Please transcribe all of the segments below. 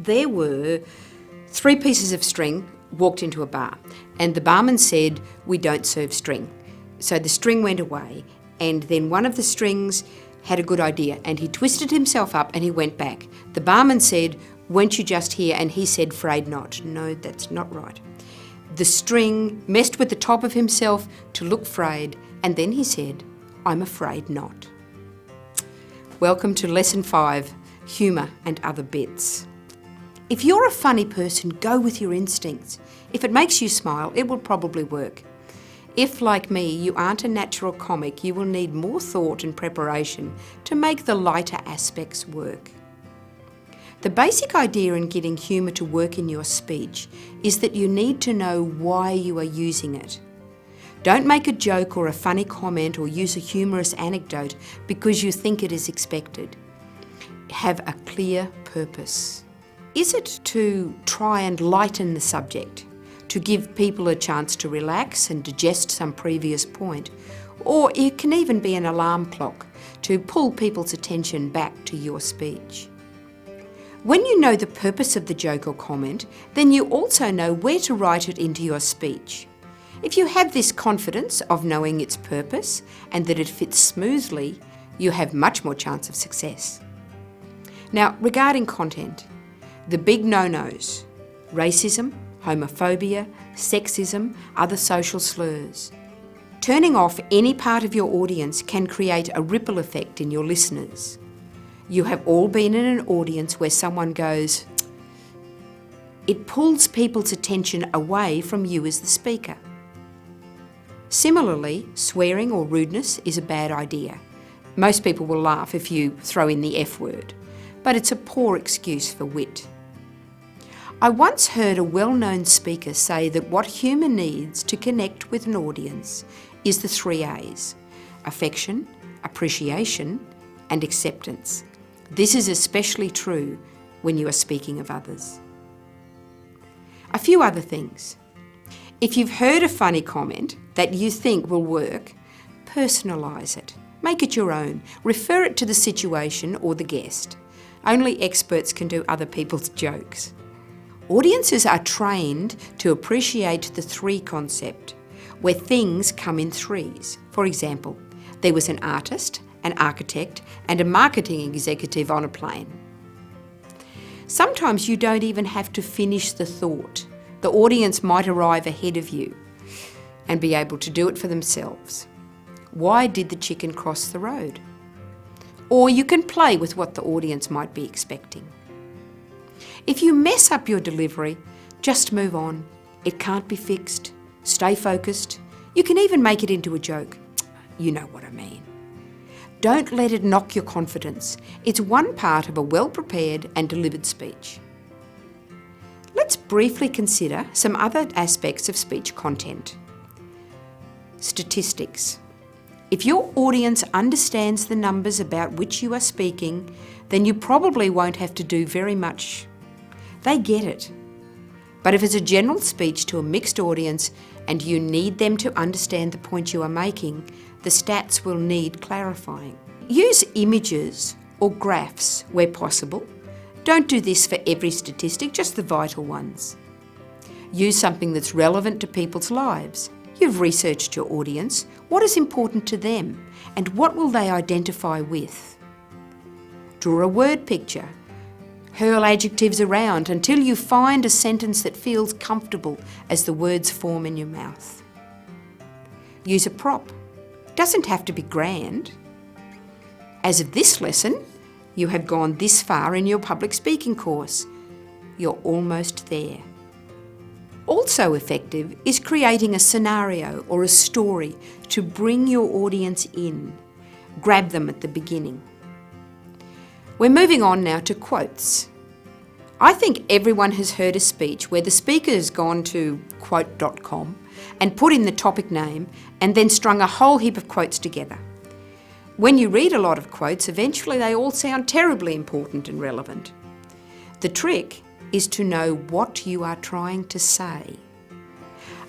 There were 3 pieces of string walked into a bar, and the barman said, "We don't serve string." So the string went away, and then one of the strings had a good idea, and he twisted himself up and he went back. The barman said, "Weren't you just here?" And he said, "Fraid not." No, that's not right. The string messed with the top of himself to look frayed, and then he said, "I'm afraid not." Welcome to Lesson 5, Humour and Other Bits. If you're a funny person, go with your instincts. If it makes you smile, it will probably work. If, like me, you aren't a natural comic, you will need more thought and preparation to make the lighter aspects work. The basic idea in getting humour to work in your speech is that you need to know why you are using it. Don't make a joke or a funny comment or use a humorous anecdote because you think it is expected. Have a clear purpose. Is it to try and lighten the subject, to give people a chance to relax and digest some previous point? Or it can even be an alarm clock to pull people's attention back to your speech. When you know the purpose of the joke or comment, then you also know where to write it into your speech. If you have this confidence of knowing its purpose and that it fits smoothly, you have much more chance of success. Now, regarding content, the big no-nos: racism, homophobia, sexism, other social slurs. Turning off any part of your audience can create a ripple effect in your listeners. You have all been in an audience where someone goes, it pulls people's attention away from you as the speaker. Similarly, swearing or rudeness is a bad idea. Most people will laugh if you throw in the F word, but it's a poor excuse for wit. I once heard a well-known speaker say that what humour needs to connect with an audience is the 3 A's: affection, appreciation, and acceptance. This is especially true when you are speaking of others. A few other things. If you've heard a funny comment that you think will work, personalise it. Make it your own. Refer it to the situation or the guest. Only experts can do other people's jokes. Audiences are trained to appreciate the 3 concept, where things come in 3s. For example, there was an artist, an architect, and a marketing executive on a plane. Sometimes you don't even have to finish the thought. The audience might arrive ahead of you and be able to do it for themselves. Why did the chicken cross the road? Or you can play with what the audience might be expecting. If you mess up your delivery, just move on. It can't be fixed. Stay focused. You can even make it into a joke. You know what I mean. Don't let it knock your confidence. It's one part of a well-prepared and delivered speech. Let's briefly consider some other aspects of speech content. Statistics. If your audience understands the numbers about which you are speaking, then you probably won't have to do very much. They get it. But if it's a general speech to a mixed audience and you need them to understand the point you are making, the stats will need clarifying. Use images or graphs where possible. Don't do this for every statistic, just the vital ones. Use something that's relevant to people's lives. You've researched your audience. What is important to them and what will they identify with? Draw a word picture. Hurl adjectives around until you find a sentence that feels comfortable as the words form in your mouth. Use a prop. Doesn't have to be grand. As of this lesson, you have gone this far in your public speaking course. You're almost there. Also effective is creating a scenario or a story to bring your audience in. Grab them at the beginning. We're moving on now to quotes. I think everyone has heard a speech where the speaker has gone to quote.com and put in the topic name and then strung a whole heap of quotes together. When you read a lot of quotes, eventually they all sound terribly important and relevant. The trick is to know what you are trying to say.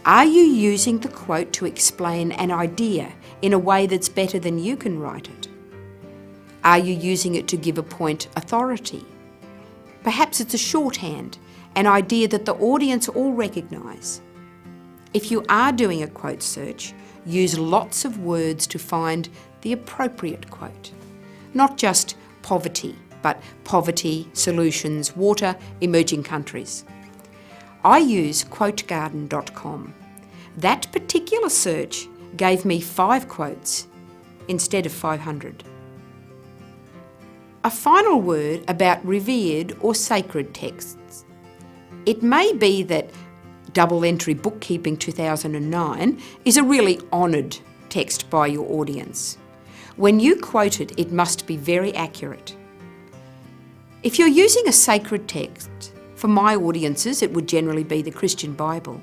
Are you using the quote to explain an idea in a way that's better than you can write it? Are you using it to give a point authority? Perhaps it's a shorthand, an idea that the audience all recognise. If you are doing a quote search, use lots of words to find the appropriate quote. Not just poverty, but poverty, solutions, water, emerging countries. I use quotegarden.com. That particular search gave me 5 quotes instead of 500. A final word about revered or sacred texts. It may be that Double Entry Bookkeeping 2009 is a really honoured text by your audience. When you quote it, it must be very accurate. If you're using a sacred text, for my audiences it would generally be the Christian Bible,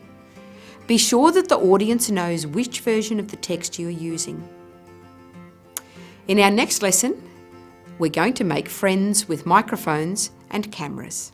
be sure that the audience knows which version of the text you're using. In our next lesson, we're going to make friends with microphones and cameras.